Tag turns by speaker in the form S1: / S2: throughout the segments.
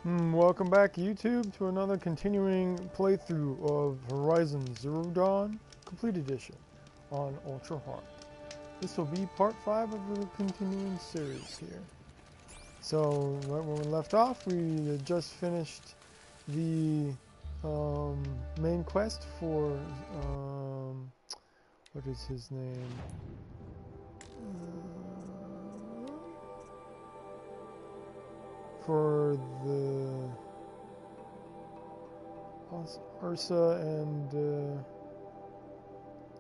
S1: Welcome back, YouTube, to another continuing playthrough of Horizon Zero Dawn Complete Edition on Ultra Hard. This will be part 5 of the continuing series here. So, right when we left off, we had just finished the main quest for, what is his name? For the Ursa and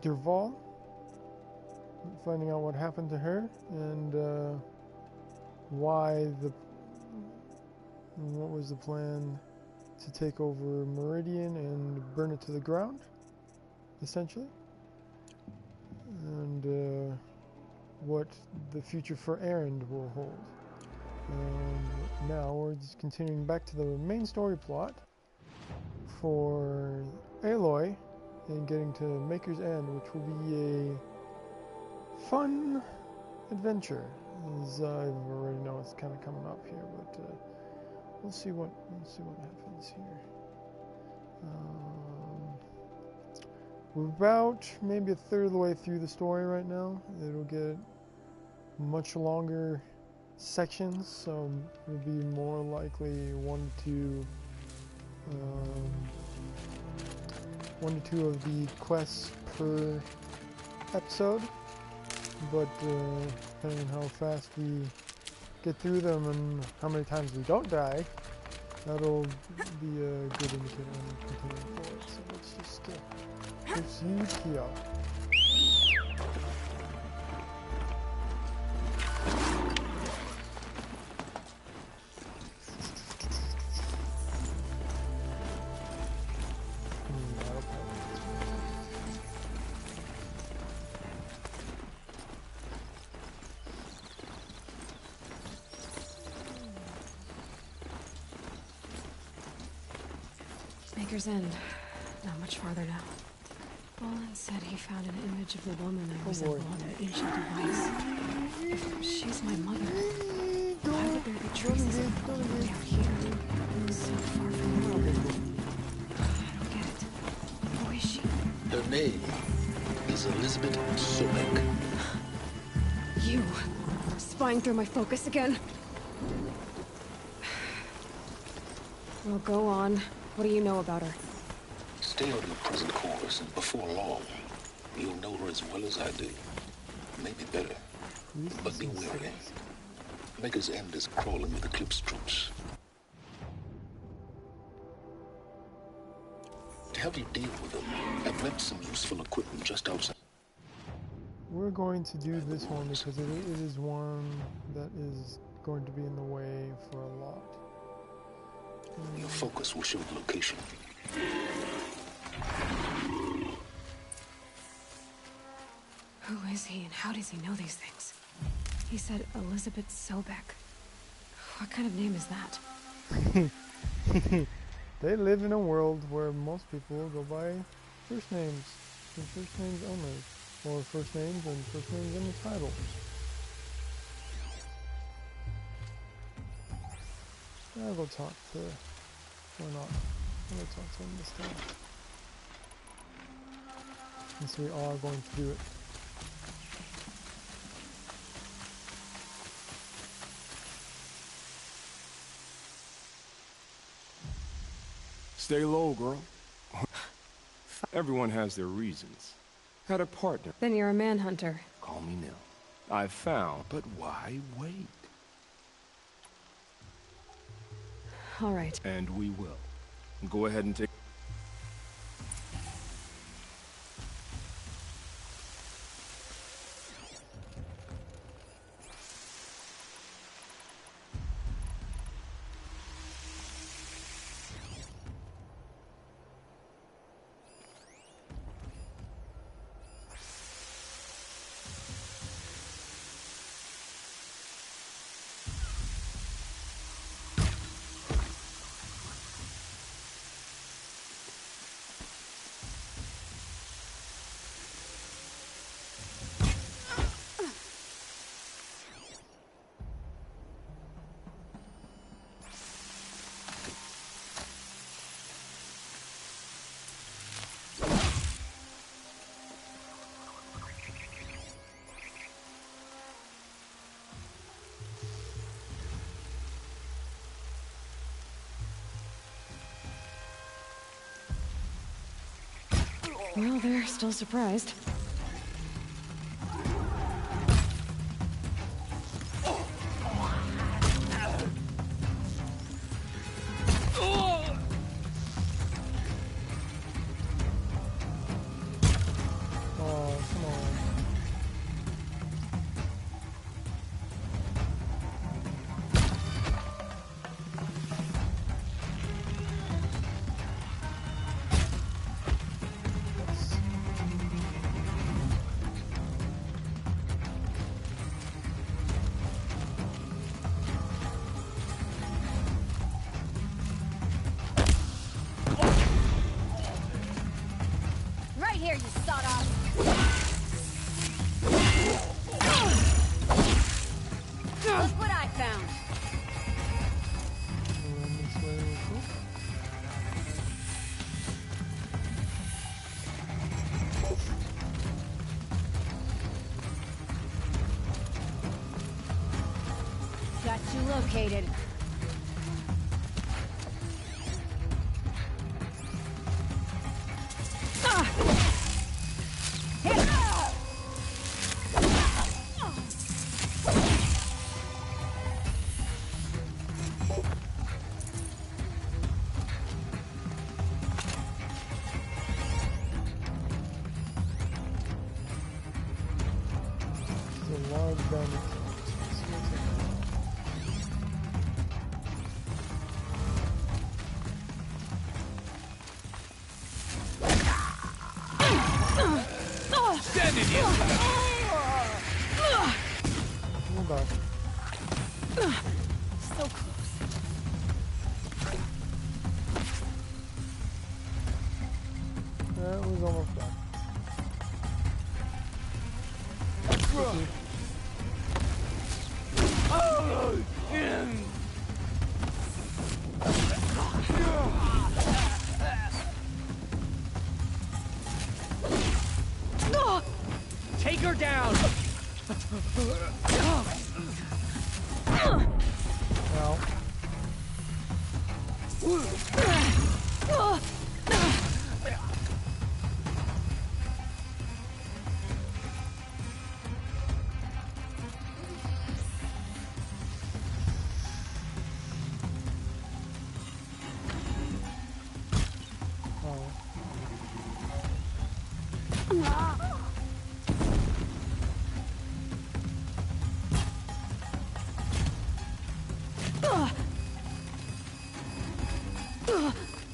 S1: Derval, finding out what happened to her and what was the plan to take over Meridian and burn it to the ground, essentially, and what the future for Erend will hold. And now we're just continuing back to the main story plot for Aloy and getting to Maker's End, which will be a fun adventure. As I already know it's kind of coming up here, but we'll see what happens here. We're about maybe a third of the way through the story right now. It'll get much longer sections, so it'll be more likely one to two of the quests per episode, but depending on how fast we get through them and how many times we don't die, that'll be a good indicator on continuing forward. So let's just proceed here.
S2: Maker's End. Not much farther now. Bolin said he found an image of the woman I resemble on an ancient device. If she's my mother, why would there be traces of her all the way out here? So far from the world. I don't get it. Who is she?
S3: Her name is Elizabeth Sobek.
S2: You spying through my focus again? Well, go on. What do you know about her?
S3: Stay on your present course, and before long, you'll know her as well as I do. Maybe better. But be wary. Maker's End is crawling with Eclipse troops. To help you deal with them, I've left some useful equipment just outside.
S1: We're going to do this one because it is one that is going to be in the way for a lot.
S3: Your focus will show the location.
S2: Who is he and how does he know these things? He said Elizabeth Sobek. What kind of name is that?
S1: They live in a world where most people go by first names, and first names only, or first names and first names in the title. I'll go talk to, or not, I'll go talk to him this time. Since we are going to do it.
S4: Stay low, girl. Everyone has their reasons. Had a partner.
S2: Then you're a manhunter.
S4: Call me Nil. I found, but why wait?
S2: All right.
S4: And we will. Go ahead and take...
S2: Well, they're still surprised.
S1: Oh, come on.
S5: Right here, you sawdust. Look what I found.
S1: Run this way real quick.
S5: Got you located.
S1: There's a large bandit. Let's see what's in there.
S4: Stand in here!
S1: Hold on.
S5: So close.
S1: That was almost done. Quickly.
S4: Take her down!
S1: Now, oh.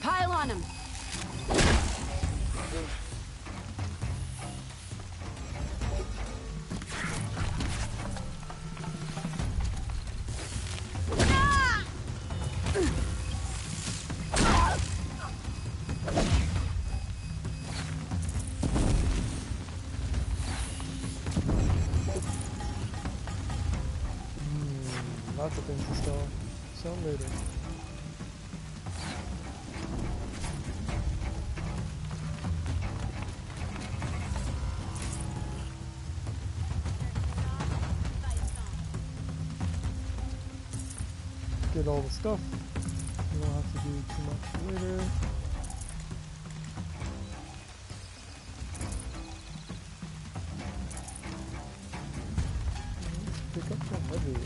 S5: Pile on him.
S1: Lots of things to sell. Sell later. Get all the stuff. We don't have to do too much later. Let's pick up the heavy.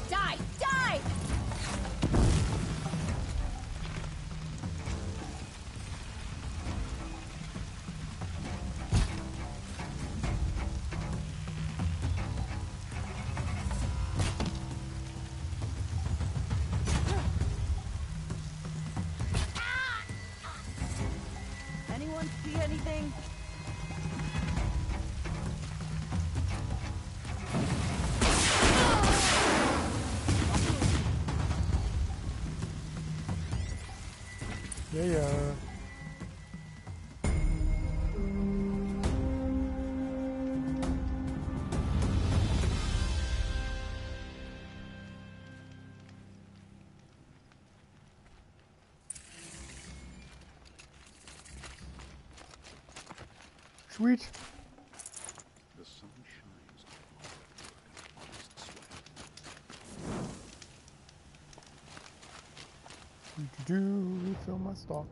S5: Die! Die! Anyone see anything?
S1: Yeah. Sweet.
S4: The sun shines on honest sweat.
S1: Refill my stocks.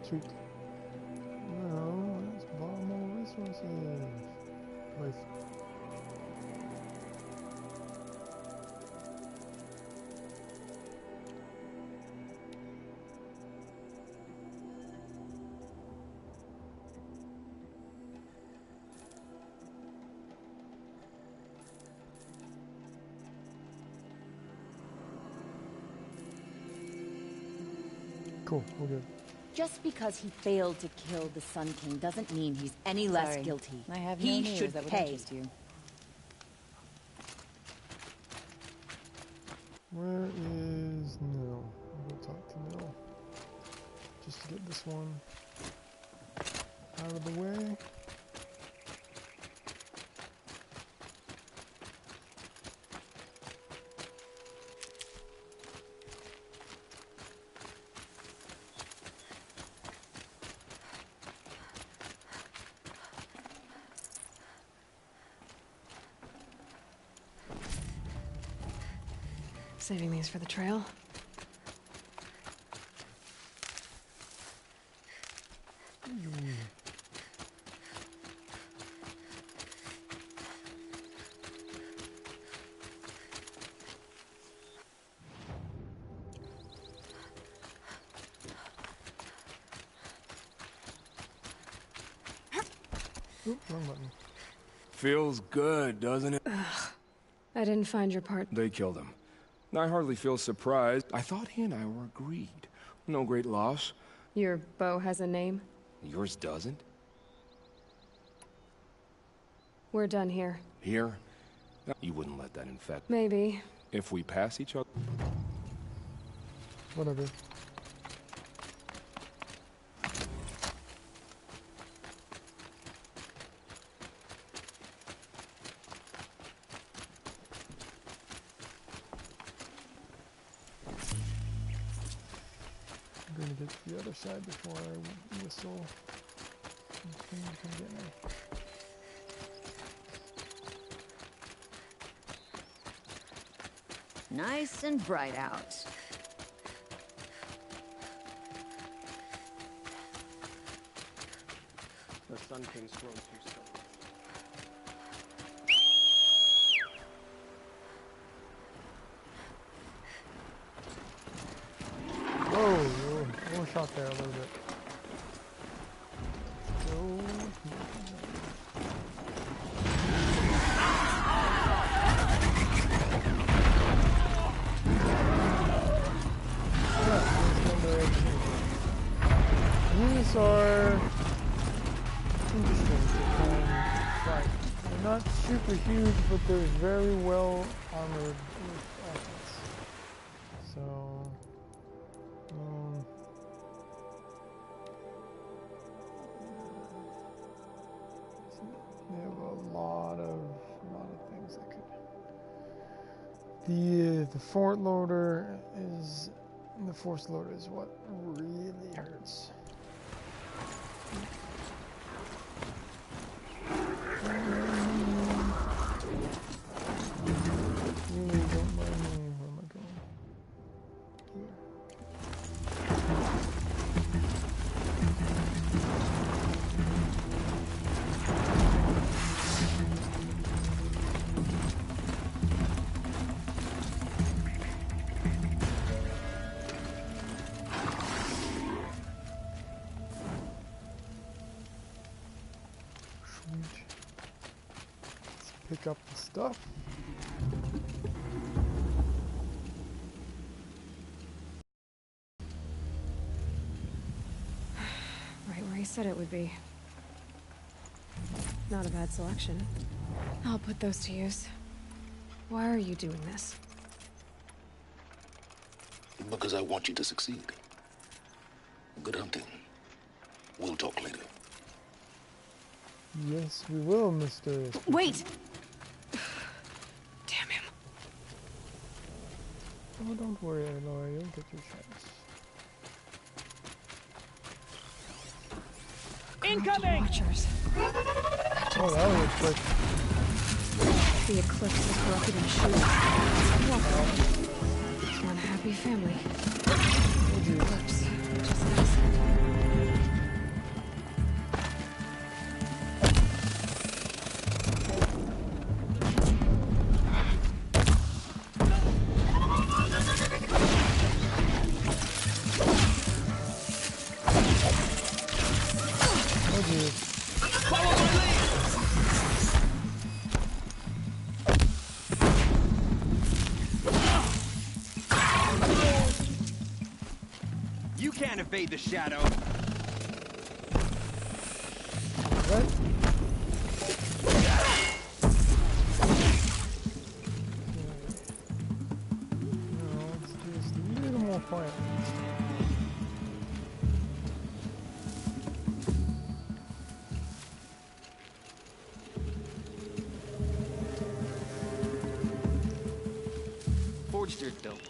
S1: Sweet. No, let's borrow more resources. Life. Cool, we're good.
S6: Just because he failed to kill the Sun King doesn't mean he's any less guilty.
S7: I have no
S6: he
S7: news
S6: should
S7: that would
S6: pay.
S7: interest you.
S1: Where is Nil? I'll go talk to Nil. Just to get this one out of the way.
S2: Saving these for the trail.
S1: Oop, wrong button.
S4: Feels good, doesn't it?
S2: I didn't find your part.
S4: They killed him. I hardly feel surprised. I thought he and I were agreed. No great loss.
S2: Your bow has a name?
S4: Yours doesn't?
S2: We're done here.
S4: Here? You wouldn't let that infect.
S2: Maybe.
S4: If we pass each other?
S1: Whatever. I'm gonna get to the other side before I whistle. Come get me.
S6: Nice and bright out.
S8: The Sun King's grown too strong.
S1: Whoa, overshot there a little bit. These are interesting to try and fight. They're not super huge, but they're very well armored with offense. So, they have a lot of things that could. The force loader is what really hurts. Really don't mind me. Where am I going? Here. pick up the stuff.
S2: Right where he said it would be. Not a bad selection. I'll put those to use. Why are you doing this?
S3: Because I want you to succeed. Good hunting. We'll talk later.
S1: Yes, we will, Mr.
S2: Wait! Damn him.
S1: Oh, don't worry, Aloy. You'll get your chance.
S2: Incoming! Watchers.
S1: Oh, that was quick.
S2: The eclipse has corrupted him shoes. Welcome. One happy family. Eclipse. Just nice.
S7: Evade the shadow.
S1: What? No, let's do this a little more quietly.
S7: Forged are dope.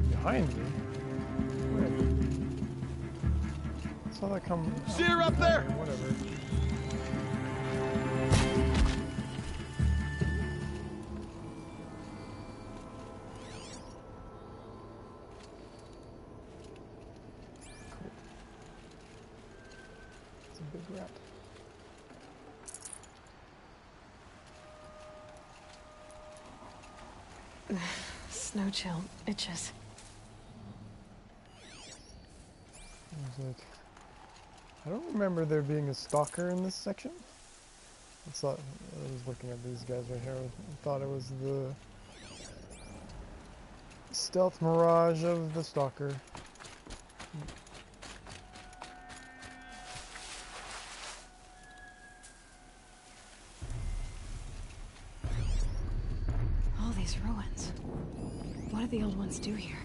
S1: Behind you? Where? Saw that come.
S7: Seer up there!
S1: Whatever. Cool. It's a big rat.
S2: Snow chill. Itches.
S1: I don't remember there being a stalker in this section. I was looking at these guys right here. I thought it was the stealth mirage of the stalker.
S2: All these ruins. What did the old ones do here?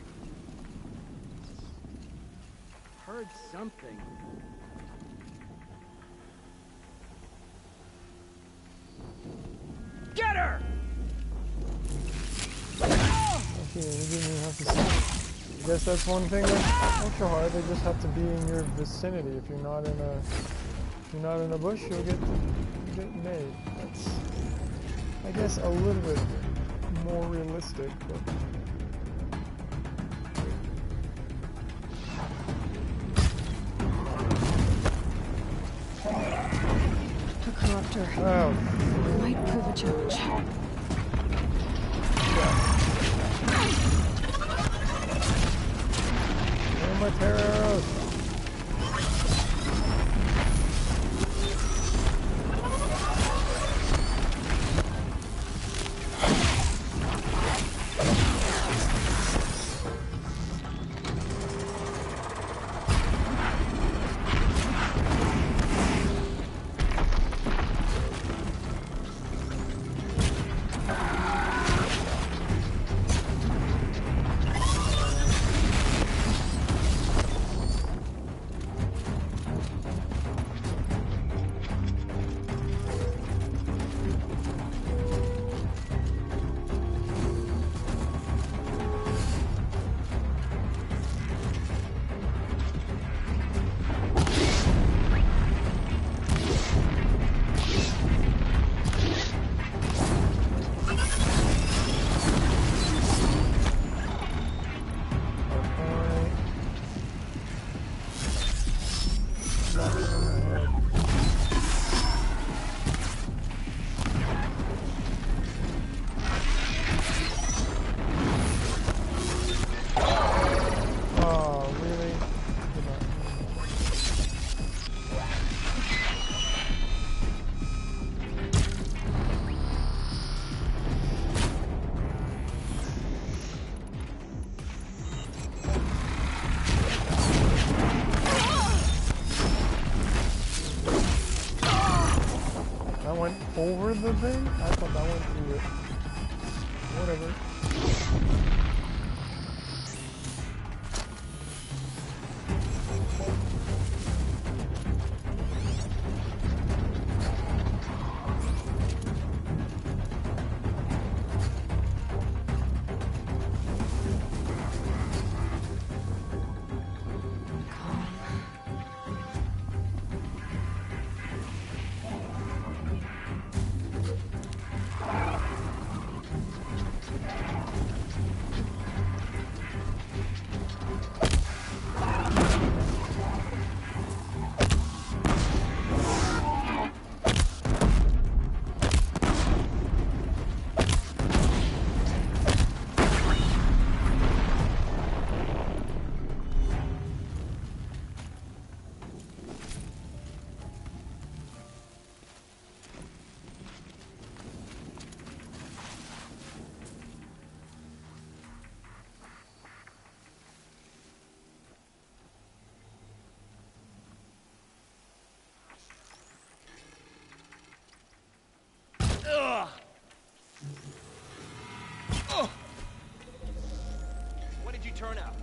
S7: Heard something. Get her!
S1: Okay, we didn't even have to see. I guess that's one thing that's ultra hard. They just have to be in your vicinity. If you're not in a bush, you'll get made. That's, I guess, a little bit more realistic, but.
S2: Corruptor.
S1: Oh.
S2: Might prove a challenge.
S1: Where are my terror arrows? Smack him in the head. Oh, really? Come on. That went over the thing? I thought that went through it. Whatever.
S7: What did you turn out?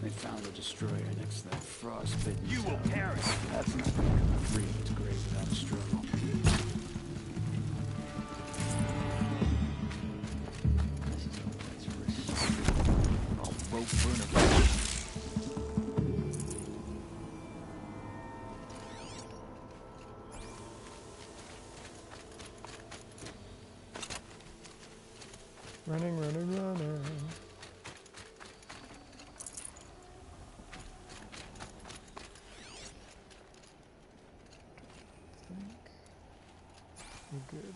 S9: They found a destroyer next to that frostbitten
S7: You will
S9: tower.
S7: perish.
S9: That's not gonna come free of its grave without a struggle. This is a place for a all rope burner.
S1: Running, running, running. We're good.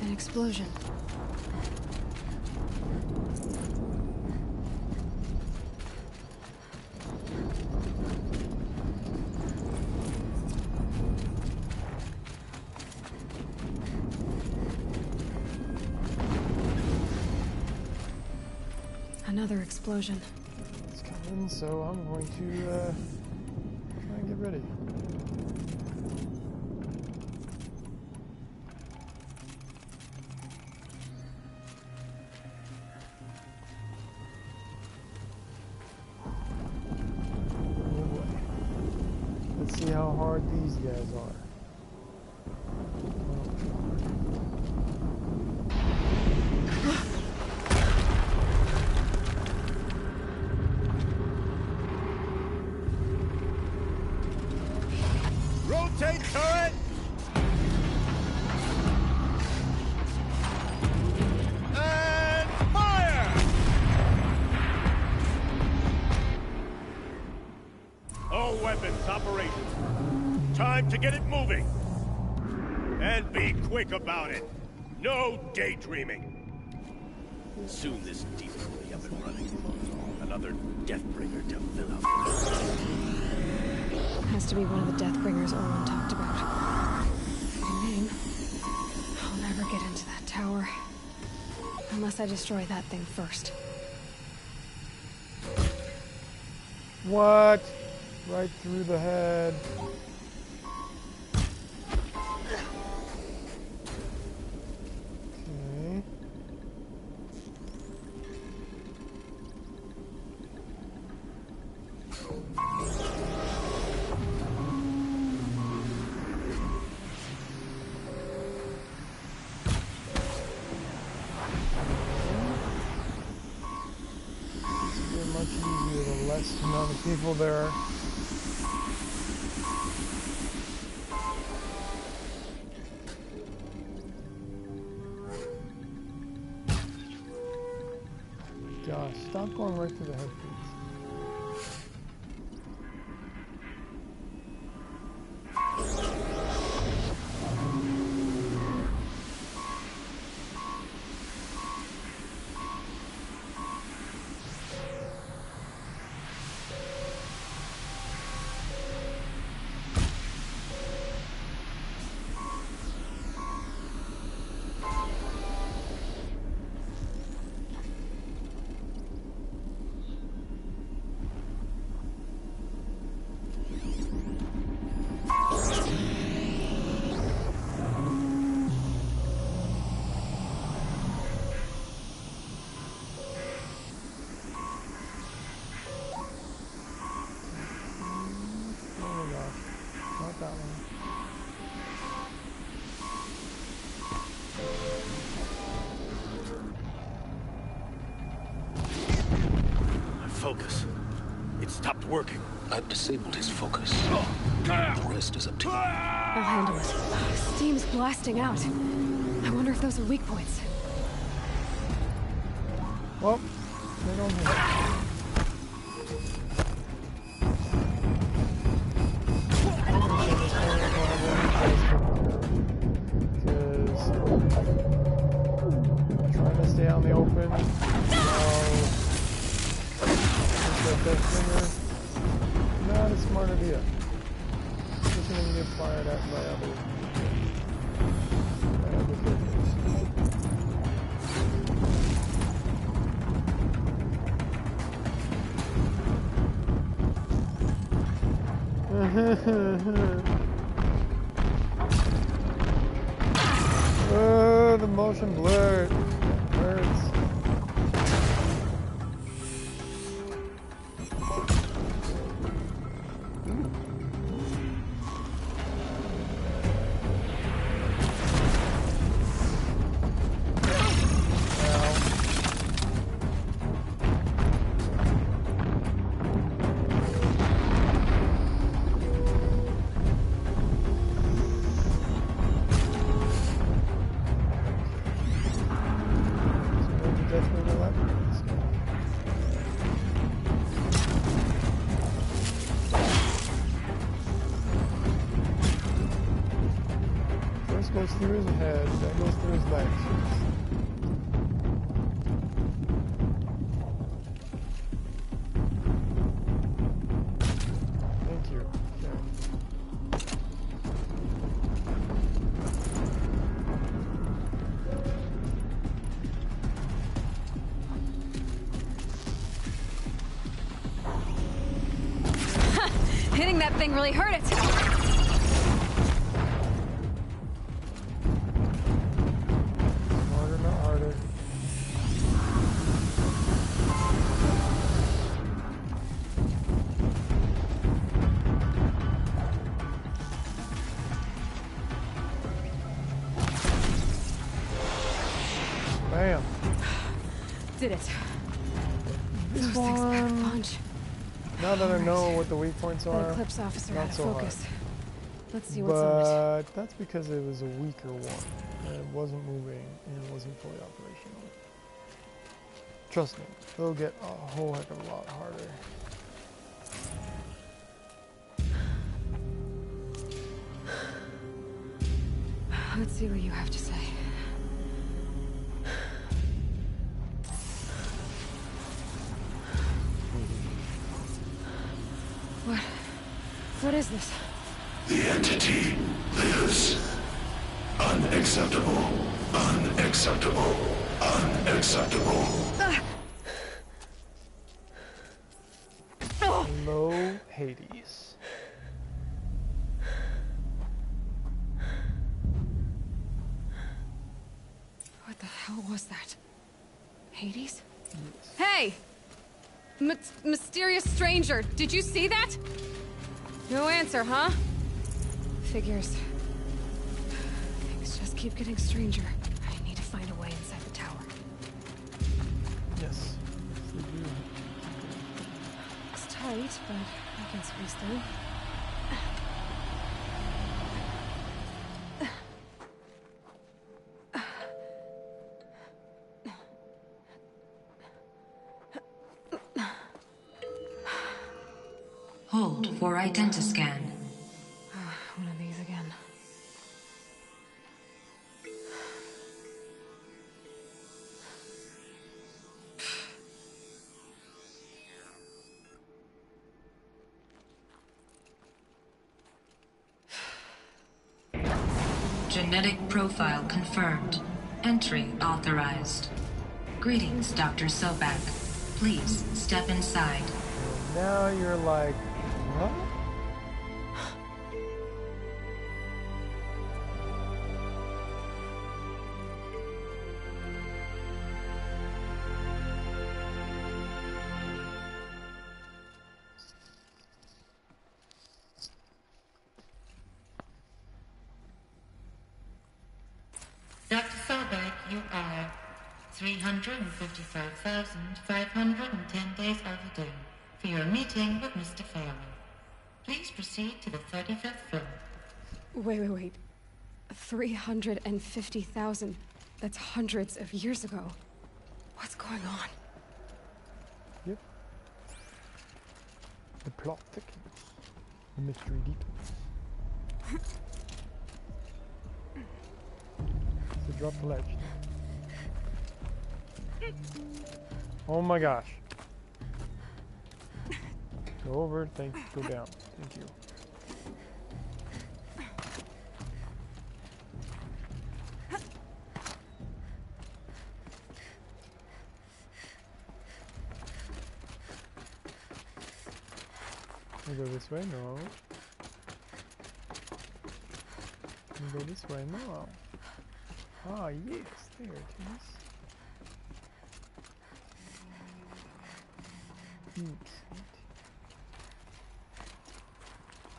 S2: An explosion. Another explosion.
S1: It's coming, so I'm going to try and get ready. Oh boy. Let's see how hard these guys are.
S7: Rotate turret!
S10: this operation. Time to get it moving. And be quick about it. No daydreaming. Soon this demon will be up and running. Another Deathbringer to fill out.
S2: Has to be one of the Deathbringers Erwin talked about. Fitting name. I'll never get into that tower. Unless I destroy that thing first.
S1: What? Right through the head. Okay. Much easier the less amount of people there are. Gosh, stop going right to the head, please.
S10: Focus. It stopped working.
S3: I've disabled his focus. The rest is up to you.
S2: I'll handle it. Steam's blasting out. I wonder if those are weak points.
S1: Well, they don't hit. Trying to stay out in the open. Deathbringer, not a smart idea. Just going to get fired at by other oh, the motion blur. It hurts. Goes through his head, then goes through his legs. Thank you.
S2: Hitting that thing really hurt it.
S1: Bam.
S2: Did it.
S1: This
S2: Those things pack a punch.
S1: Now that I know what the weak points are,
S2: That Eclipse officer
S1: not
S2: had a
S1: so
S2: focus.
S1: hard.
S2: Let's see what's on it.
S1: But that's because it was a weaker one. And it wasn't moving and it wasn't fully operational. Trust me, it'll get a whole heck of a lot harder.
S2: Let's see what you have to say. What is this?
S11: The entity lives. Unacceptable. Unacceptable. Unacceptable.
S1: Hello, Hades.
S2: What the hell was that? Hades? Yes. Hey! Mysterious stranger, did you see that? No answer, huh? Figures. Things just keep getting stranger. I need to find a way inside the tower.
S1: Yes. Yes, they do.
S2: It's tight, but I can squeeze through.
S12: Hold for identiscan.
S2: One of these again.
S12: Genetic profile confirmed. Entry authorized. Greetings, Dr. Sobek. Please step inside.
S1: Now you're like, what?
S13: Dr. Sobek, you are 355,510 days overdue for your meeting with Mr. Farrell. Please proceed to the 35th floor.
S2: Wait. 350,000. That's hundreds of years ago. What's going on?
S1: Yep. The plot thickens. The mystery deepens. So drop the ledge. Oh my gosh. Go over, go down. Thank you. We go this way? No. We go this way? No. Ah, yes, there it is.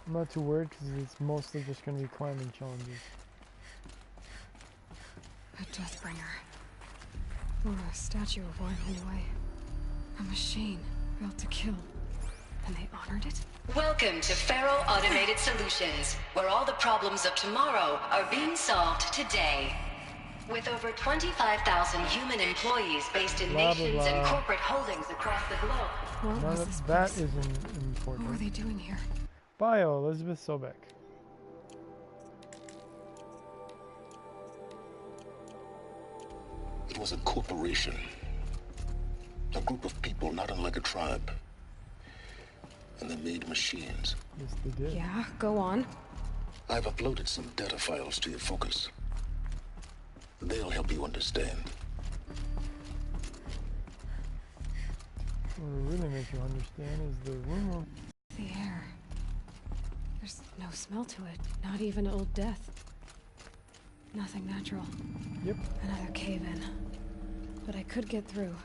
S1: I'm not too worried because it's mostly just going to be climbing challenges.
S2: A Deathbringer. Or a statue of one, anyway. A machine built to kill. And they honored it?
S12: Welcome to Faro Automated Solutions, where all the problems of tomorrow are being solved today. With over 25,000 human employees based in nations and corporate holdings across the globe.
S2: What was this
S1: that
S2: place?
S1: isn't important.
S2: What were they doing here?
S1: Bio, Elizabeth Sobek.
S3: It was a corporation. A group of people not unlike a tribe. And they made machines.
S1: Yes, they did.
S2: Yeah, go on.
S3: I've uploaded some data files to your focus. They'll help you understand.
S1: What will really make you understand is the rumor.
S2: The air. There's no smell to it. Not even old death. Nothing natural.
S1: Yep.
S2: Another cave-in. But I could get through.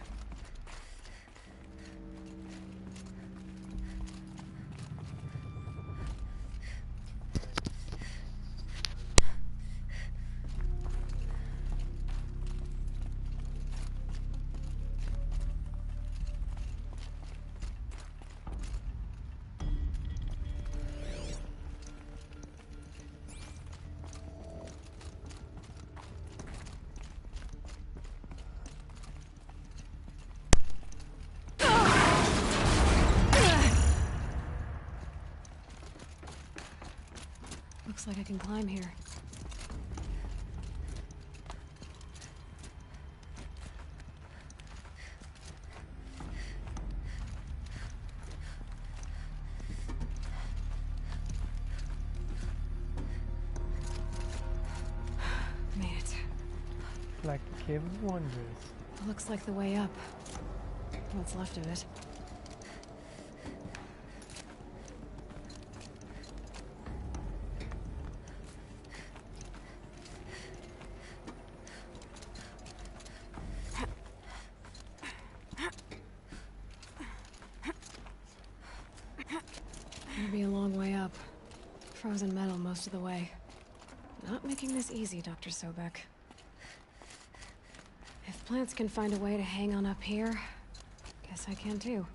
S2: Looks like I can climb here.
S1: Like the Cave of Wonders.
S2: Looks like the way up. What's left of it. Gonna be a long way up. Frozen metal most of the way. Not making this easy, Dr. Sobek. If plants can find a way to hang on up here, guess I can too.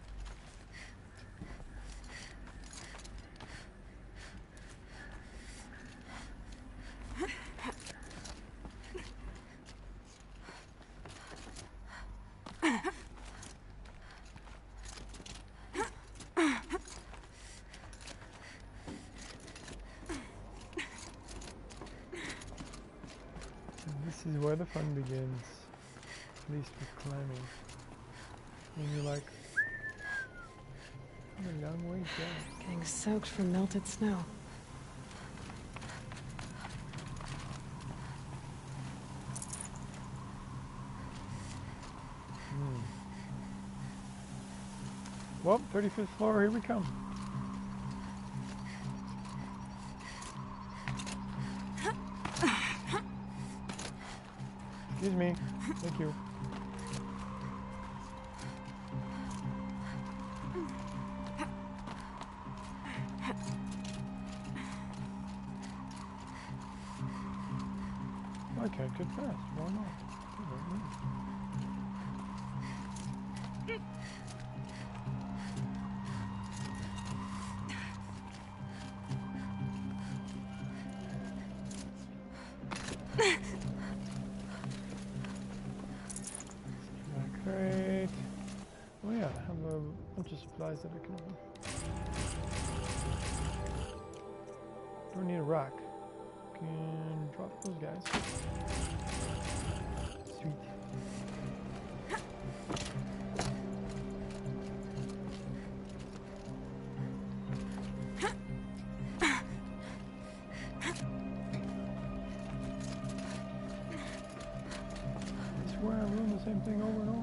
S1: This is where the fun begins. At least with climbing. When you're like, I'm a long way down.
S2: Getting soaked from melted snow.
S1: Well, 35th floor, here we come. Excuse me. Thank you. I can't get fast. Why not? Great. Oh yeah, I have a bunch of supplies that I can open. Don't need a rock. Can drop those guys. Sweet. I swear I'm doing the same thing over and over.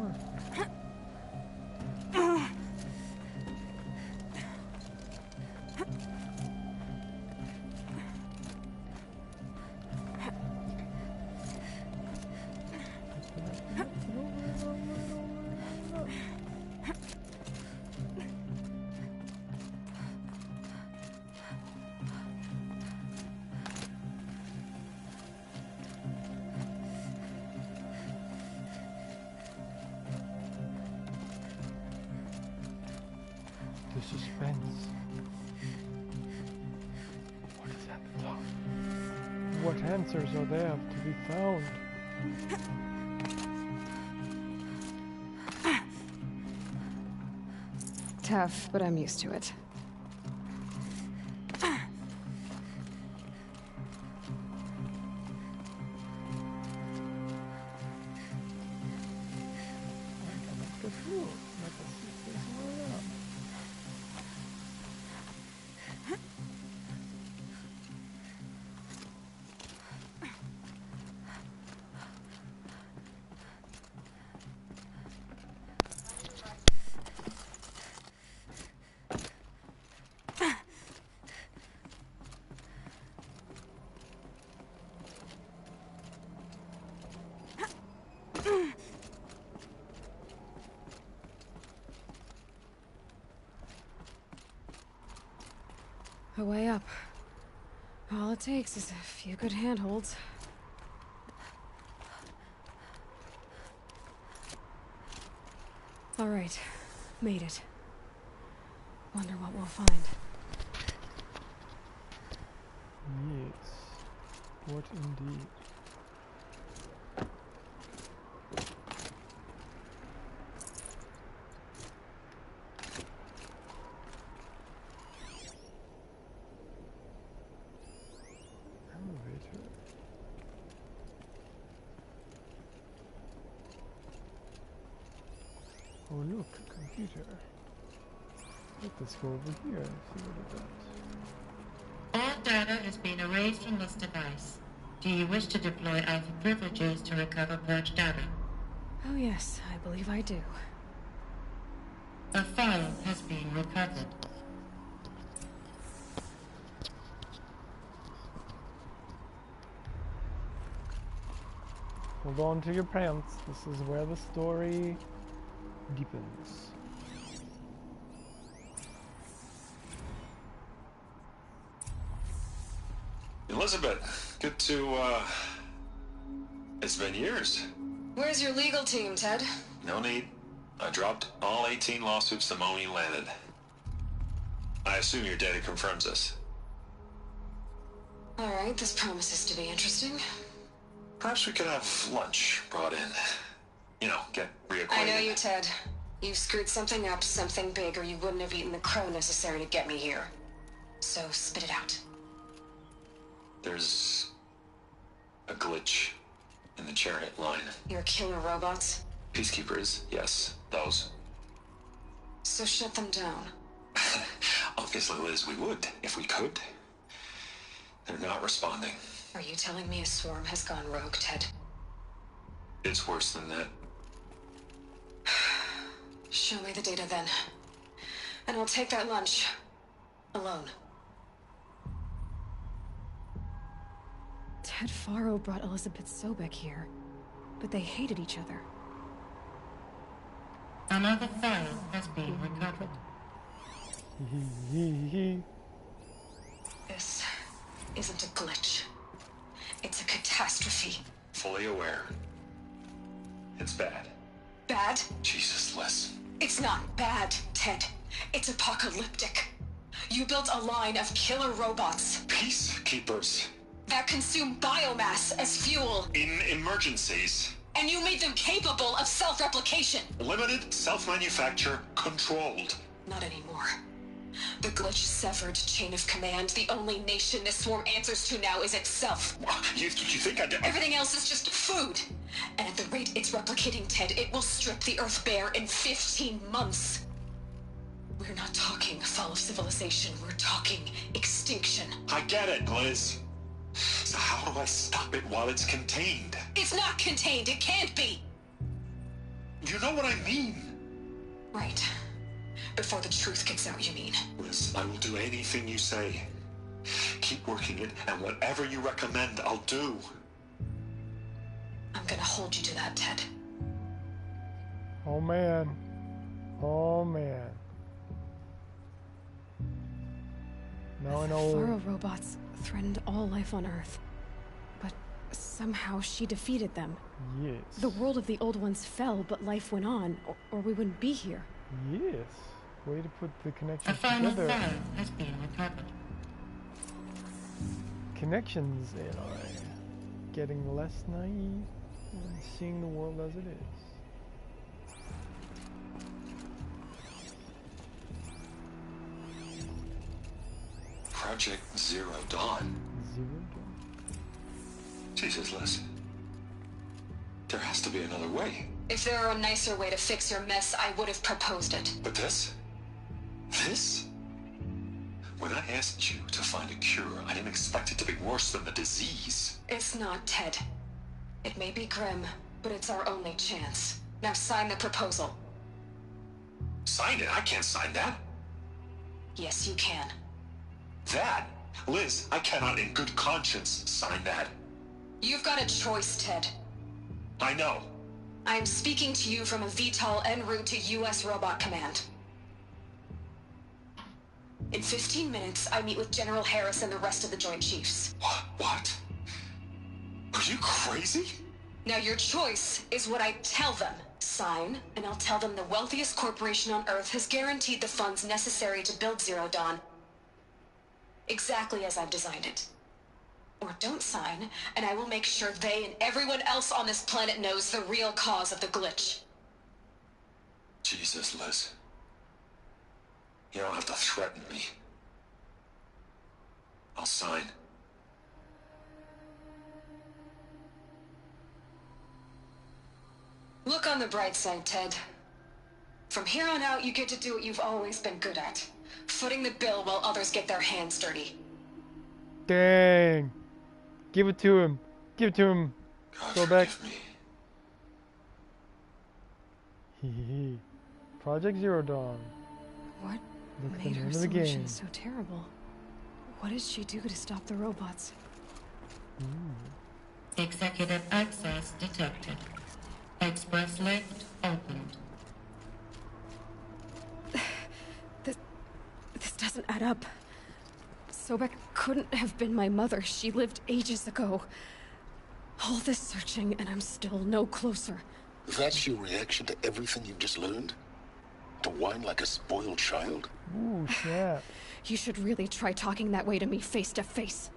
S1: The suspense. What is at the top? What answers are there to be found?
S2: Tough, but I'm used to it. A way up. All it takes is a few good handholds. All right, made it. Wonder what we'll find.
S1: Yes, what indeed. Oh look, a computer. Let's go over here and see what it does.
S13: All data has been erased from this device. Do you wish to deploy Alpha privileges to recover purge data?
S2: Oh yes, I believe I do.
S13: A file has been recovered.
S1: Hold on to your pants. This is where the story deepens.
S14: Elizabeth, good to, it's been years.
S2: Where's your legal team, Ted?
S14: No need. I dropped all 18 lawsuits the moment you landed. I assume your data confirms this.
S2: Alright, this promises to be interesting.
S14: Perhaps we could have lunch brought in. You know, get reacquainted.
S2: I know you, Ted. You screwed something up, something big, or you wouldn't have eaten the crow necessary to get me here. So, spit it out.
S14: There's a glitch in the chariot line.
S2: Your killer robots?
S14: Peacekeepers, yes, those.
S2: So shut them down.
S14: Obviously, Liz, we would, if we could. They're not responding.
S2: Are you telling me a swarm has gone rogue, Ted?
S14: It's worse than that.
S2: Show me the data then. And I'll take that lunch. Alone. Ted Faro brought Elizabeth Sobek here, but they hated each other.
S13: Another file has been recovered.
S2: This isn't a glitch. It's a catastrophe.
S14: Fully aware. It's bad.
S2: Bad?
S14: Jesus, Liz.
S2: It's not bad, Ted. It's apocalyptic. You built a line of killer robots.
S14: Peacekeepers.
S2: That consume biomass as fuel.
S14: In emergencies.
S2: And you made them capable of self-replication.
S14: Limited, self-manufacture, controlled.
S2: Not anymore. The glitch severed chain of command. The only nation this swarm answers to now is itself.
S14: You think I did?
S2: Everything else is just food. And at the rate it's replicating, Ted, it will strip the Earth bare in 15 months. We're not talking fall of civilization. We're talking extinction.
S14: I get it, Liz. So how do I stop it while it's contained?
S2: It's not contained. It can't be.
S14: You know what I mean.
S2: Right. Before the truth gets out, you mean?
S14: Liz, I will do anything you say. Keep working it, and whatever you recommend, I'll do.
S2: I'm gonna hold you to that, Ted.
S1: Oh man. Oh man. Now I know.
S2: Faro robots threatened all life on Earth. But somehow she defeated them.
S1: Yes.
S2: The world of the old ones fell, but life went on, or we wouldn't be here.
S1: Yes. Way to put the connections
S13: A final
S1: together.
S13: file has been recovered.
S1: Connections AI. Getting less naive and seeing the world as it is.
S14: Project Zero Dawn.
S1: Zero Dawn.
S14: Jesus, Liz. There has to be another way.
S2: If there were a nicer way to fix your mess, I would have proposed it.
S14: But this? This? When I asked you to find a cure, I didn't expect it to be worse than the disease.
S2: It's not, Ted. It may be grim, but it's our only chance. Now sign the proposal.
S14: Sign it? I can't sign that.
S2: Yes, you can.
S14: That? Liz, I cannot in good conscience sign that.
S2: You've got a choice, Ted.
S14: I know.
S2: I am speaking to you from a VTOL en route to U.S. Robot Command. In 15 minutes, I meet with General Harris and the rest of the Joint Chiefs.
S14: What? Are you crazy?
S2: Now your choice is what I tell them. Sign, and I'll tell them the wealthiest corporation on Earth has guaranteed the funds necessary to build Zero Dawn. Exactly as I've designed it. Or don't sign, and I will make sure they and everyone else on this planet knows the real cause of the glitch.
S14: Jesus, Liz. You don't have to threaten me. I'll sign.
S2: Look on the bright side, Ted. From here on out, you get to do what you've always been good at. Footing the bill while others get their hands dirty.
S1: Dang. Give it to him. Give it to him. Go back. Project Zero Dawn.
S2: What
S1: Look at
S2: made
S1: the
S2: her
S1: name of the
S2: solution
S1: game.
S2: so terrible? What did she do to stop the robots?
S13: Executive access detected. Express lift opened.
S2: This doesn't add up. Sobek couldn't have been my mother. She lived ages ago. All this searching, and I'm still no closer.
S3: That's your reaction to everything you've just learned? To whine like a spoiled child?
S1: Ooh, snap.
S2: You should really try talking that way to me face to face.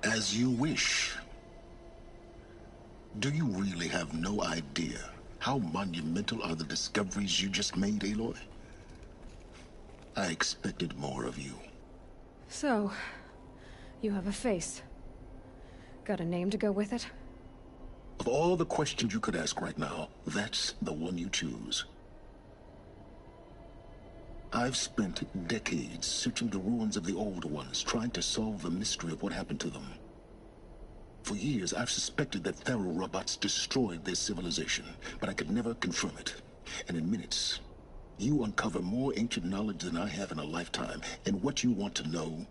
S3: As you wish. Do you really have no idea how monumental are the discoveries you just made, Aloy? I expected more of you.
S2: So, you have a face. Got a name to go with it?
S3: Of all the questions you could ask right now, that's the one you choose. I've spent decades searching the ruins of the old ones, trying to solve the mystery of what happened to them. For years, I've suspected that Thero robots destroyed their civilization, but I could never confirm it. And in minutes, you uncover more ancient knowledge than I have in a lifetime. And what you want to know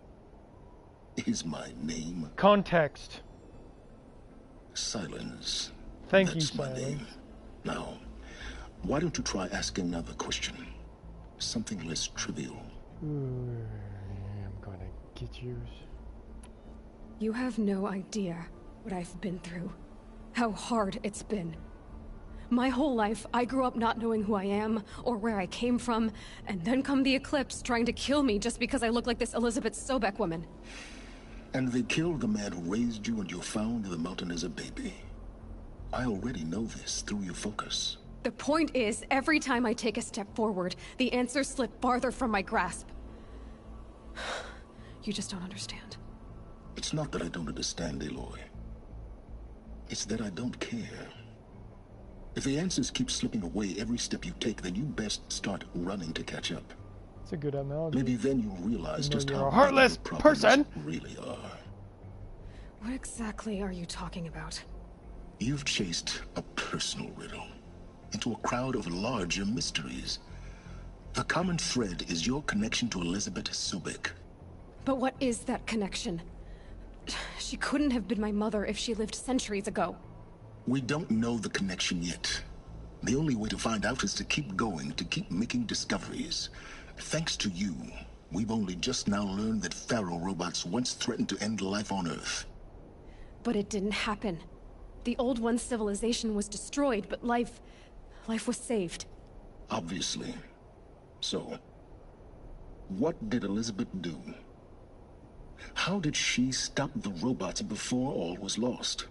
S3: is my name.
S1: Context.
S3: Silence.
S1: Thank you,
S3: That's my
S1: Silence.
S3: name. Now, why don't you try asking another question? Something less trivial.
S1: Ooh, I'm gonna get yours.
S2: You have no idea what I've been through. How hard it's been. My whole life, I grew up not knowing who I am or where I came from, and then come the Eclipse trying to kill me just because I look like this Elizabeth Sobek woman.
S3: And they killed the man who raised you and you found in the mountain as a baby. I already know this through your focus.
S2: The point is, every time I take a step forward, the answers slip farther from my grasp. You just don't understand.
S3: It's not that I don't understand, Aloy. It's that I don't care. If the answers keep slipping away every step you take, then you best start running to catch up.
S1: It's a good analogy.
S3: Maybe then you'll realize just
S1: you're
S3: how
S1: a heartless
S3: big the problems
S1: person.
S3: really are.
S2: What exactly are you talking about?
S3: You've chased a personal riddle into a crowd of larger mysteries. The common thread is your connection to Elizabeth Sobek.
S2: But what is that connection? She couldn't have been my mother if she lived centuries ago.
S3: We don't know the connection yet. The only way to find out is to keep going, to keep making discoveries. Thanks to you, we've only just now learned that Pharaoh robots once threatened to end life on Earth.
S2: But it didn't happen. The Old One's civilization was destroyed, but life was saved.
S3: Obviously. So, what did Elizabeth do? How did she stop the robots before all was lost?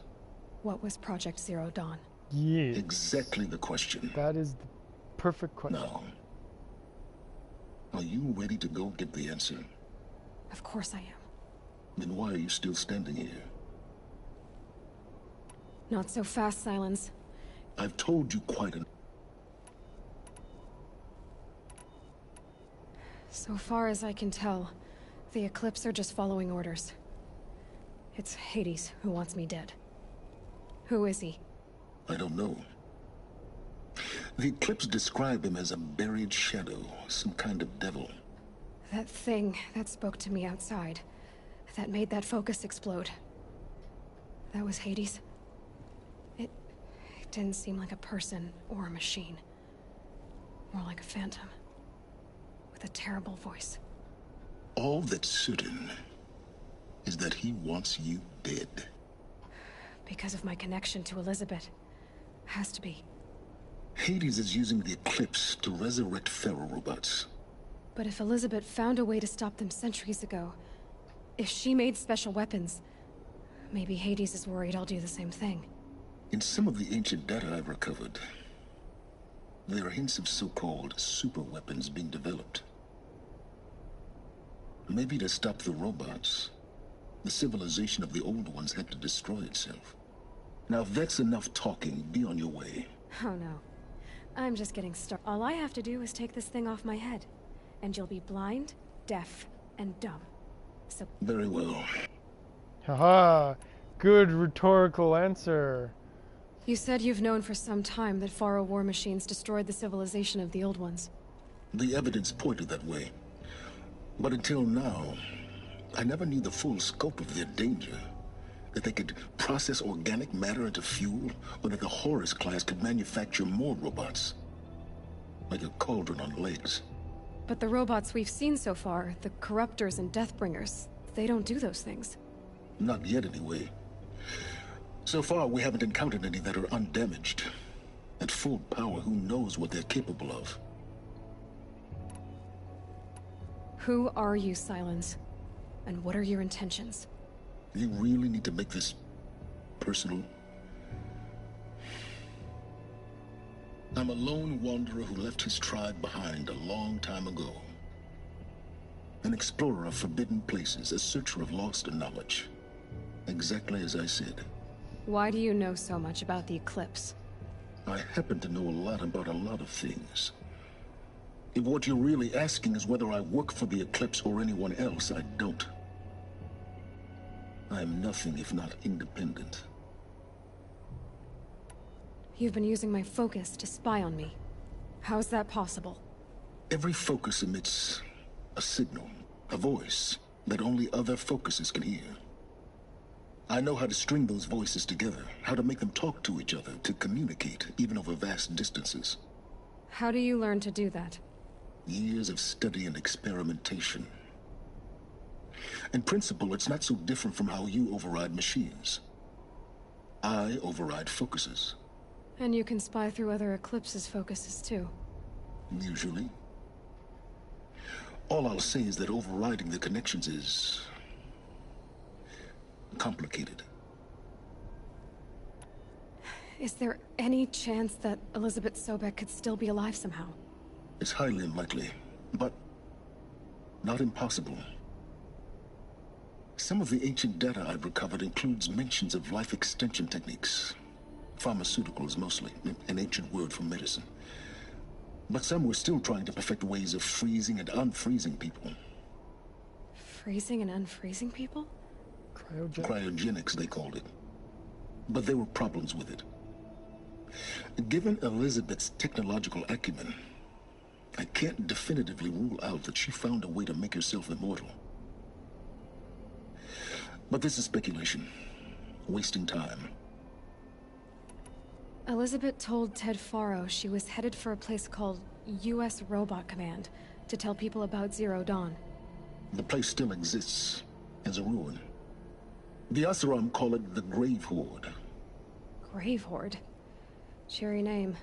S2: What was Project Zero Dawn?
S1: Yeah.
S3: Exactly the question.
S1: That is the perfect question.
S3: Now, are you ready to go get the answer?
S2: Of course I am.
S3: Then why are you still standing here?
S2: Not so fast, Silence.
S3: I've told you quite enough.
S2: So far as I can tell, the Eclipse are just following orders. It's Hades who wants me dead. Who is he?
S3: I don't know. The Eclipse describe him as a buried shadow, some kind of devil.
S2: That thing that spoke to me outside, that made that focus explode. That was Hades. It didn't seem like a person or a machine. More like a phantom. With a terrible voice.
S3: All that's certain is that he wants you dead.
S2: Because of my connection to Elizabeth. Has to be.
S3: Hades is using the Eclipse to resurrect Pharaoh robots.
S2: But if Elizabeth found a way to stop them centuries ago, if she made special weapons, maybe Hades is worried I'll do the same thing.
S3: In some of the ancient data I've recovered, there are hints of so-called super weapons being developed. Maybe to stop the robots, the civilization of the old ones had to destroy itself. Now, if that's enough talking, be on your way.
S2: Oh no. I'm just getting started. All I have to do is take this thing off my head, and you'll be blind, deaf, and dumb. So...
S3: Very well.
S1: Haha. good rhetorical answer.
S2: You said you've known for some time that Faro war machines destroyed the civilization of the old ones.
S3: The evidence pointed that way. But until now, I never knew the full scope of their danger. That they could process organic matter into fuel, or that the Horus class could manufacture more robots. Like a cauldron on legs.
S2: But the robots we've seen so far, the Corruptors and Deathbringers, they don't do those things.
S3: Not yet, anyway. So far, we haven't encountered any that are undamaged. At full power, who knows what they're capable of?
S2: Who are you, Silence? And what are your intentions?
S3: You really need to make this personal? I'm a lone wanderer who left his tribe behind a long time ago. An explorer of forbidden places, a searcher of lost knowledge. Exactly as I said.
S2: Why do you know so much about the Eclipse?
S3: I happen to know a lot about a lot of things. If what you're really asking is whether I work for the Eclipse or anyone else, I don't. I am nothing if not independent.
S2: You've been using my focus to spy on me. How's that possible?
S3: Every focus emits a signal, a voice, that only other focuses can hear. I know how to string those voices together, how to make them talk to each other, to communicate, even over vast distances.
S2: How do you learn to do that?
S3: Years of study and experimentation. In principle, it's not so different from how you override machines. I override focuses.
S2: And you can spy through other Eclipse's focuses too.
S3: Usually. All I'll say is that overriding the connections is complicated.
S2: Is there any chance that Elizabeth Sobek could still be alive somehow?
S3: It's highly unlikely, but not impossible. Some of the ancient data I've recovered includes mentions of life extension techniques. Pharmaceuticals, mostly, an ancient word for medicine. But some were still trying to perfect ways of freezing and unfreezing people.
S2: Freezing and unfreezing people?
S3: Cryogenics, they called it. But there were problems with it. Given Elizabeth's technological acumen, I can't definitively rule out that she found a way to make herself immortal. But this is speculation. Wasting time.
S2: Elizabeth told Ted Faro she was headed for a place called U.S. Robot Command to tell people about Zero Dawn.
S3: The place still exists as a ruin. The Asaram call it the Grave Horde.
S2: Grave Horde? Cheery name.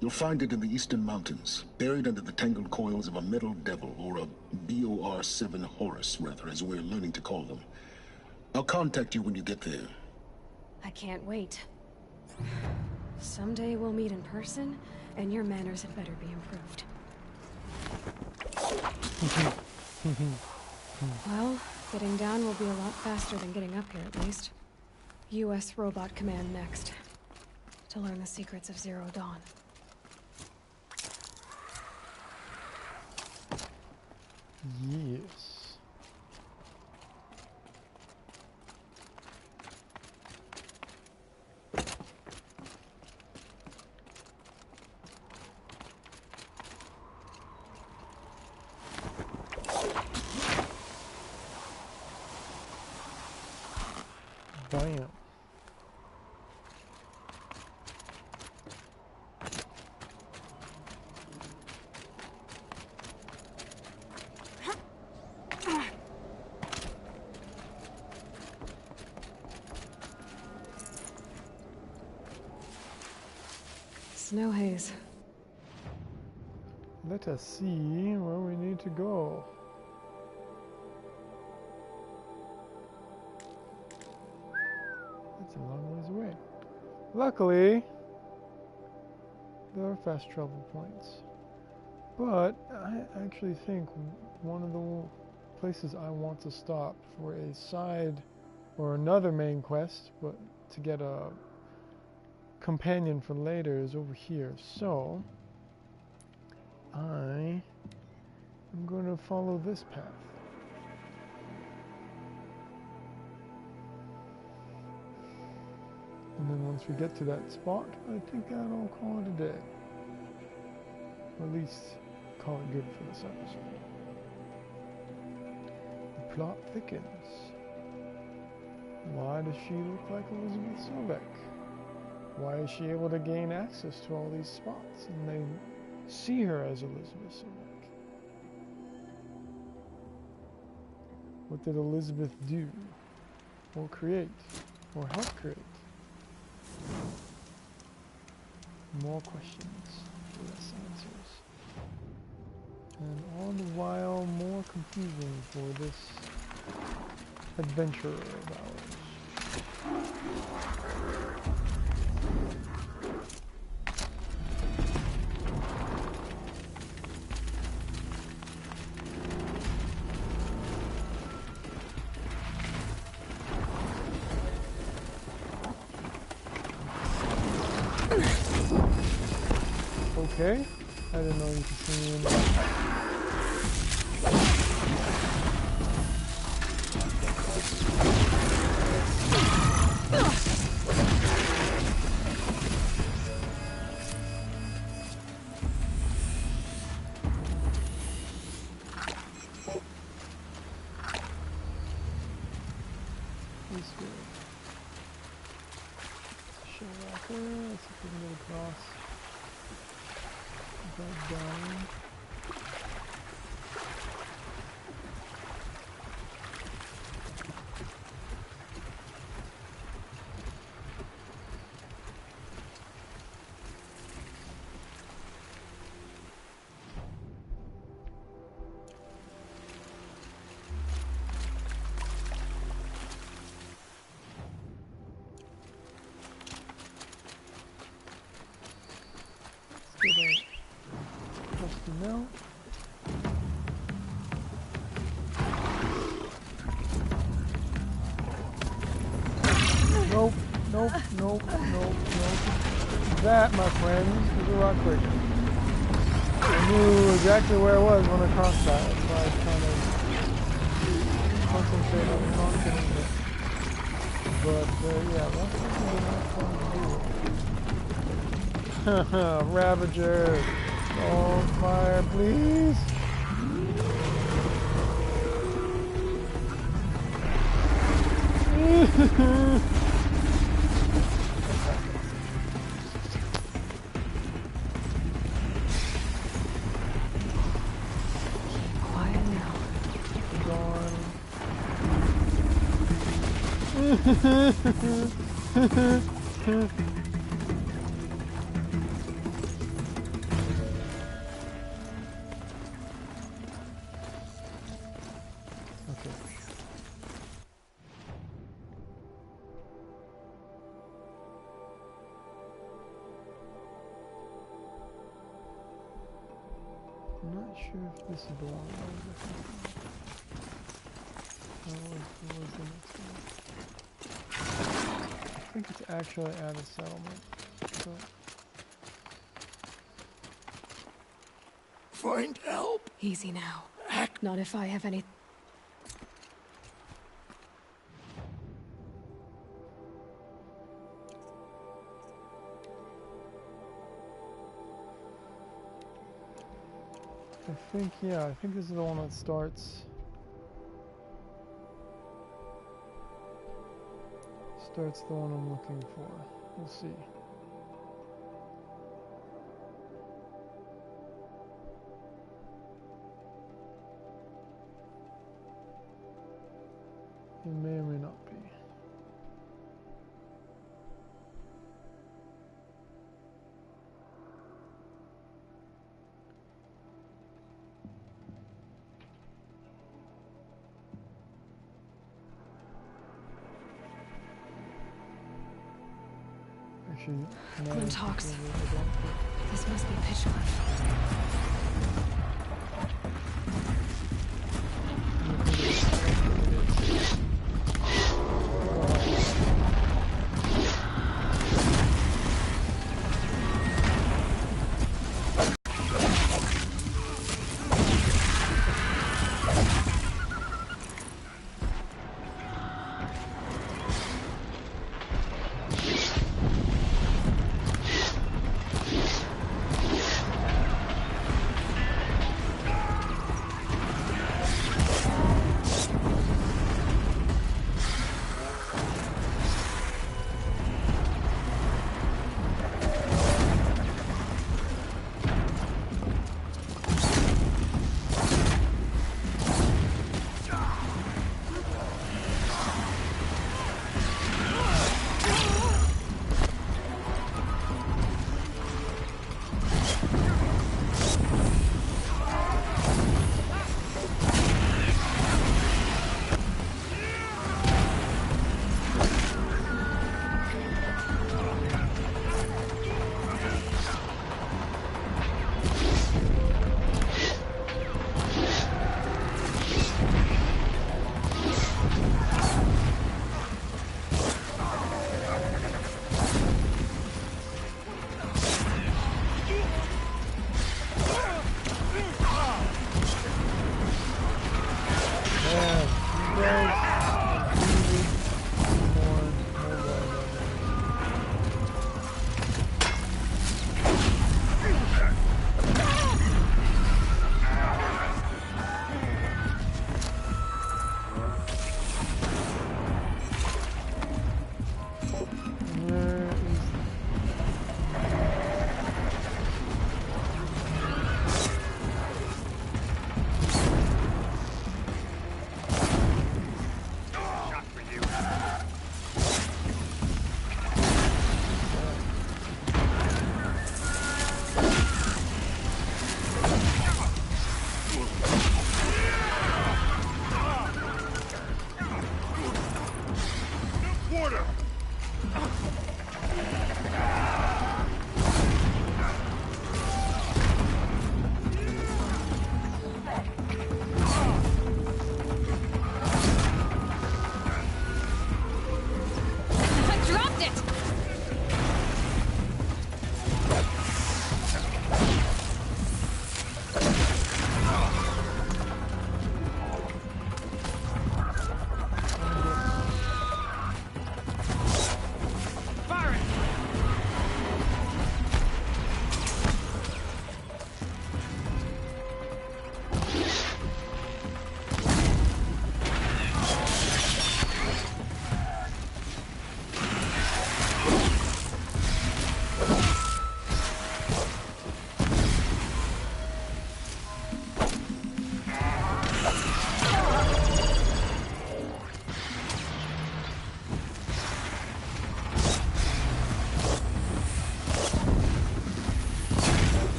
S3: You'll find it in the Eastern Mountains, buried under the tangled coils of a metal devil, or a BOR-7 Horus, rather, as we're learning to call them. I'll contact you when you get there.
S2: I can't wait. Someday we'll meet in person, and your manners had better be improved. Well, getting down will be a lot faster than getting up here, at least. U.S. Robot Command next. To learn the secrets of Zero Dawn.
S1: Yes. Bam.
S2: Snow haze.
S1: Let us see where we need to go. That's a long ways away. Luckily, there are fast travel points. But I actually think one of the places I want to stop for a side or another main quest, but to get a companion for later, is over here. So I am going to follow this path. And then once we get to that spot, I think that'll call it a day. Or at least call it good for this episode. The plot thickens. Why does she look like Elizabeth Sobek? Why is she able to gain access to all these spots and they see her as Elizabeth Sobek? What did Elizabeth do? Or create? Or help create? More questions, less answers. And all the while, more confusion for this adventurer of ours. Okay, I didn't know you could see me in there. This way. Shell rocker, let's see if we can get across. Down. Let's get no. Nope, nope, nope, nope, nope. That, my friends, is a rock breaker. I knew exactly where I was when I crossed that. That's why I was trying to concentrate on crossing it. But, yeah, that's definitely not fun to do. Ravager! On fire, please!
S2: Quiet now.
S1: Gone. I'm not sure if this is the one. What was the next one? I think it's actually at a settlement. So.
S4: Find help.
S2: Easy now. Not if I have any.
S1: I think this is the one that starts the one I'm looking for. We'll see. It may or may not be.
S2: Moon talks. This must be Pitchcliff.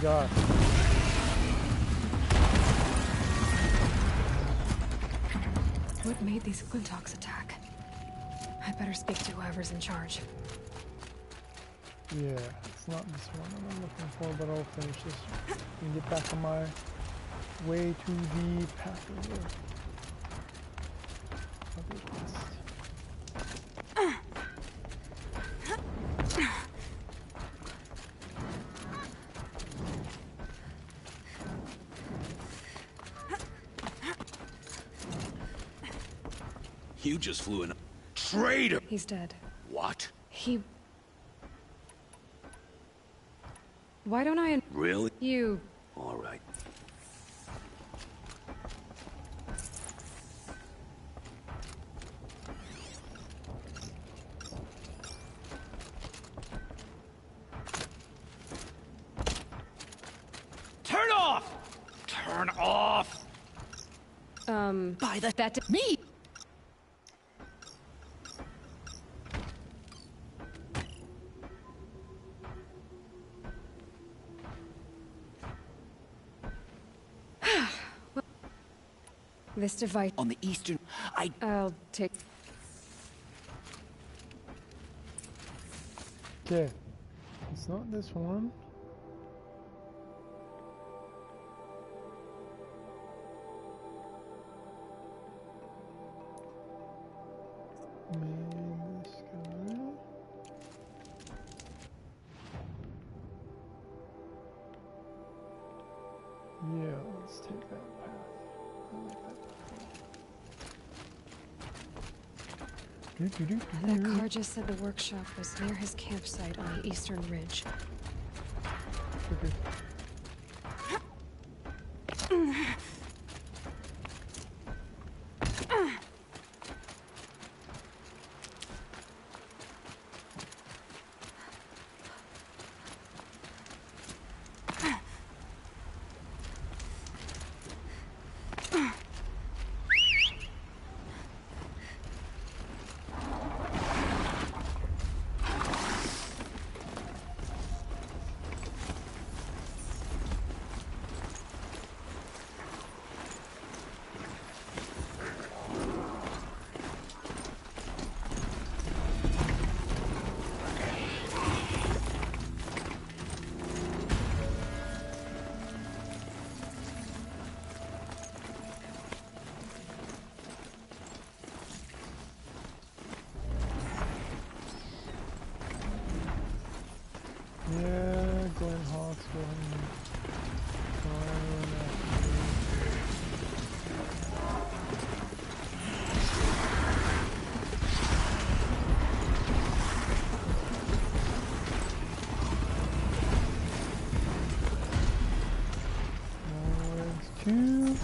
S1: God.
S2: What made these Glintoks attack? I better speak to whoever's in charge.
S1: Yeah, it's not this one I'm looking for, but I'll finish this and get back on my way to the path over.
S10: You just flew in a traitor!
S2: He's dead.
S10: What?
S2: He... Why don't I...
S10: Really?
S2: You...
S10: All right. Turn off! Turn off!
S2: By that me! This device...
S10: On the eastern...
S2: I'll take...
S1: Okay. It's not this one. Maybe this guy. Yeah, let's take that path. I like that.
S2: That car just said the workshop was near his campsite on the eastern ridge.
S1: Okay. Yeah, Glen Hawk's going. Two.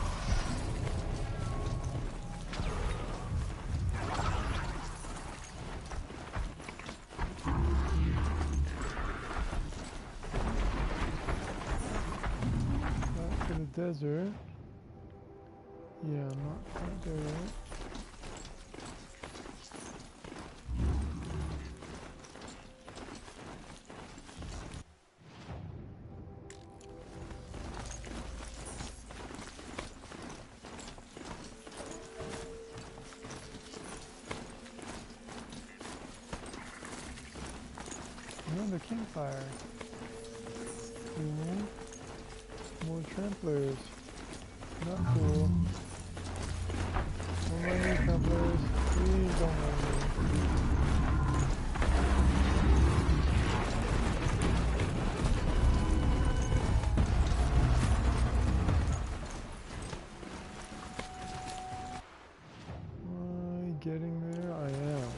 S1: Desert. Yeah, I'm not quite there yet. Another campfire. More tramplers. Not cool. Don't let me tramplers. Please don't let me. Am I getting there? I am.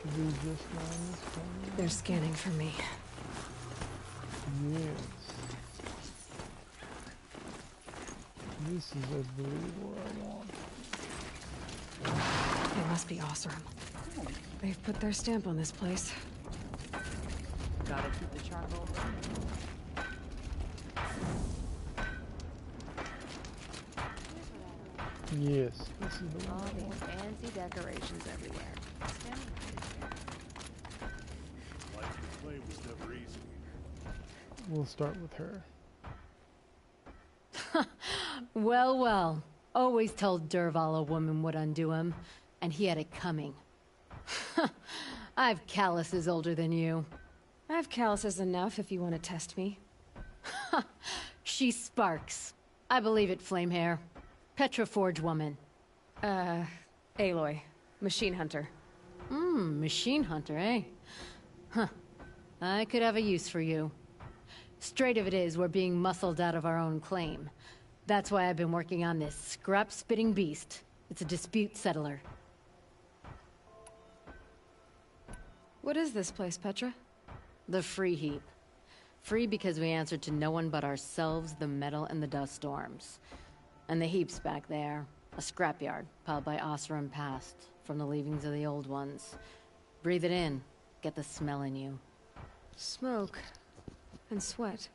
S1: Should we just round this corner?
S2: They're scanning for me.
S1: Yes. This is, I believe, what I want.
S2: It must be Osram. They've put their stamp on this place.
S6: Gotta keep the charcoal burning.
S1: Yes, this is the one
S6: All
S1: I want.
S6: these fancy decorations everywhere.
S10: Lighting the flame was never easy.
S1: We'll start with her.
S6: Well, well. Always told Derval a woman would undo him, and he had it coming. I've calluses older than you.
S2: I have calluses enough if you want to test me.
S6: She sparks. I believe it, Flamehair. Petroforge woman.
S2: Aloy. Machine hunter.
S6: Machine hunter, eh? Huh. I could have a use for you. Straight of it is, we're being muscled out of our own claim. That's why I've been working on this scrap-spitting beast. It's a dispute settler.
S2: What is this place, Petra?
S6: The Free Heap. Free because we answer to no one but ourselves, the metal, and the dust storms. And the heap's back there. A scrapyard, piled by Osram past, from the leavings of the old ones. Breathe it in. Get the smell in you.
S2: Smoke. And sweat.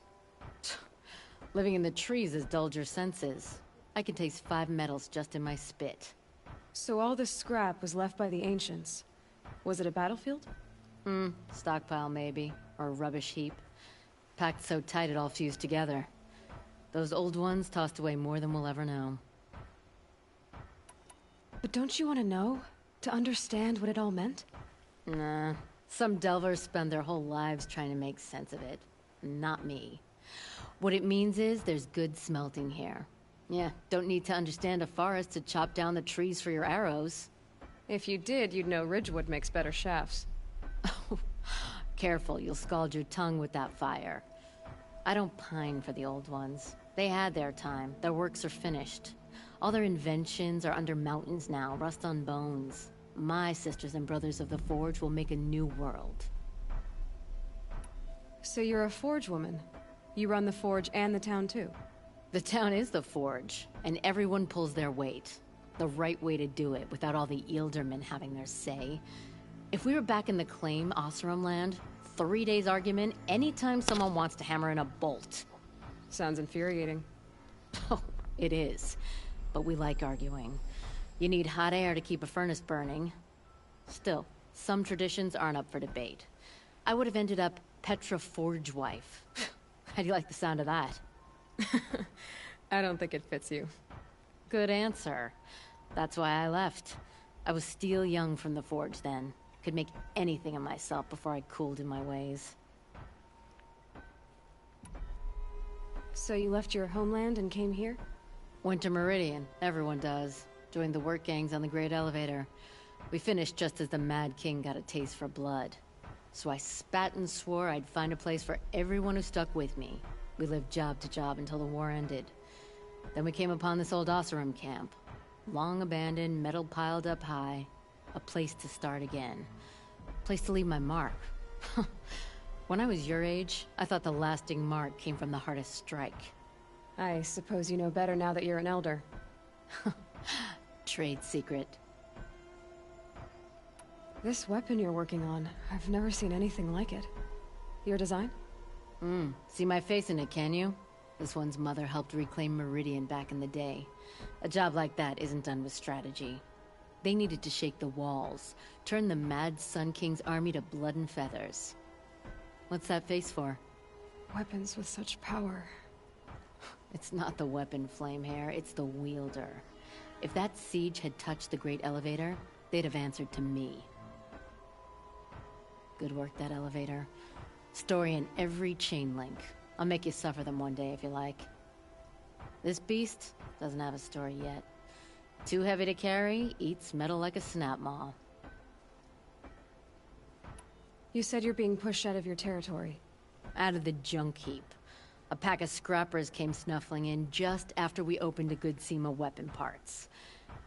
S6: Living in the trees has dulled your senses. I can taste 5 metals just in my spit.
S2: So all this scrap was left by the ancients. Was it a battlefield?
S6: Stockpile maybe. Or a rubbish heap. Packed so tight it all fused together. Those old ones tossed away more than we'll ever know.
S2: But don't you want to know? To understand what it all meant?
S6: Nah. Some delvers spend their whole lives trying to make sense of it. Not me. What it means is there's good smelting here. Yeah, don't need to understand a forest to chop down the trees for your arrows.
S2: If you did, you'd know Ridgewood makes better shafts.
S6: Careful, you'll scald your tongue with that fire. I don't pine for the old ones. They had their time. Their works are finished. All their inventions are under mountains now, rust on bones. My sisters and brothers of the Forge will make a new world.
S2: So you're a Forge woman? You run the Forge and the town too?
S6: The town is the Forge, and everyone pulls their weight. The right way to do it, without all the Eildermen having their say. If we were back in the claim, Osram land, 3 days argument anytime someone wants to hammer in a bolt.
S2: Sounds infuriating.
S6: Oh, it is. But we like arguing. You need hot air to keep a furnace burning. Still, some traditions aren't up for debate. I would have ended up Petra Forge wife. How do you like the sound of that?
S2: I don't think it fits you.
S6: Good answer. That's why I left. I was steel young from the Forge then. Could make anything of myself before I cooled in my ways.
S2: So you left your homeland and came here?
S6: Went to Meridian. Everyone does. Joined the work gangs on the Great Elevator. We finished just as the Mad King got a taste for blood. So I spat and swore I'd find a place for everyone who stuck with me. We lived job to job until the war ended. Then we came upon this old Osram camp. Long abandoned, metal piled up high. A place to start again. A place to leave my mark. When I was your age, I thought the lasting mark came from the hardest strike.
S2: I suppose you know better now that you're an elder.
S6: Trade secret.
S2: This weapon you're working on, I've never seen anything like it. Your design?
S6: See my face in it, can you? This one's mother helped reclaim Meridian back in the day. A job like that isn't done with strategy. They needed to shake the walls, turn the mad Sun King's army to blood and feathers. What's that face for?
S2: Weapons with such power.
S6: It's not the weapon, Flamehair, it's the wielder. If that siege had touched the Great Elevator, they'd have answered to me. Good work, that elevator. Story in every chain link. I'll make you suffer them one day if you like. This beast doesn't have a story yet. Too heavy to carry, eats metal like a snap maw.
S2: You said you're being pushed out of your territory.
S6: Out of the junk heap. A pack of scrappers came snuffling in just after we opened a good seam of weapon parts.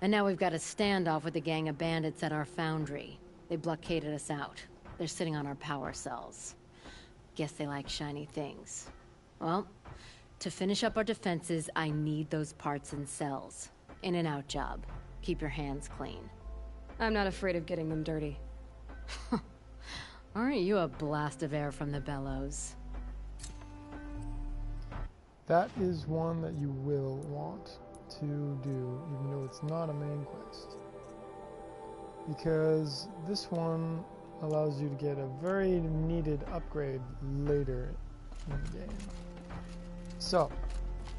S6: And now we've got a standoff with a gang of bandits at our foundry. They blockaded us out. They're sitting on our power cells. Guess they like shiny things. Well, to finish up our defenses, I need those parts and cells. In and out job. Keep your hands clean.
S2: I'm not afraid of getting them dirty.
S6: Aren't you a blast of air from the bellows?
S1: That is one that you will want to do, even though it's not a main quest. Because this one allows you to get a very needed upgrade later in the game. So,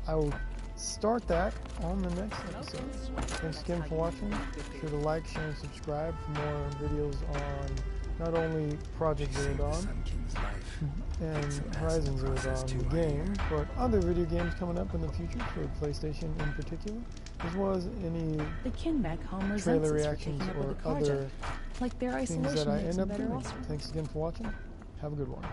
S1: I will start that on the next episode. Thanks again for watching. Be sure to like, share, and subscribe for more videos on not only Project Zero Dawn and Horizon Zero Dawn, the game, but other video games coming up in the future for PlayStation in particular, as well as any trailer reactions or other
S2: like their
S1: things that I end up doing. Thanks again for watching. Have a good one.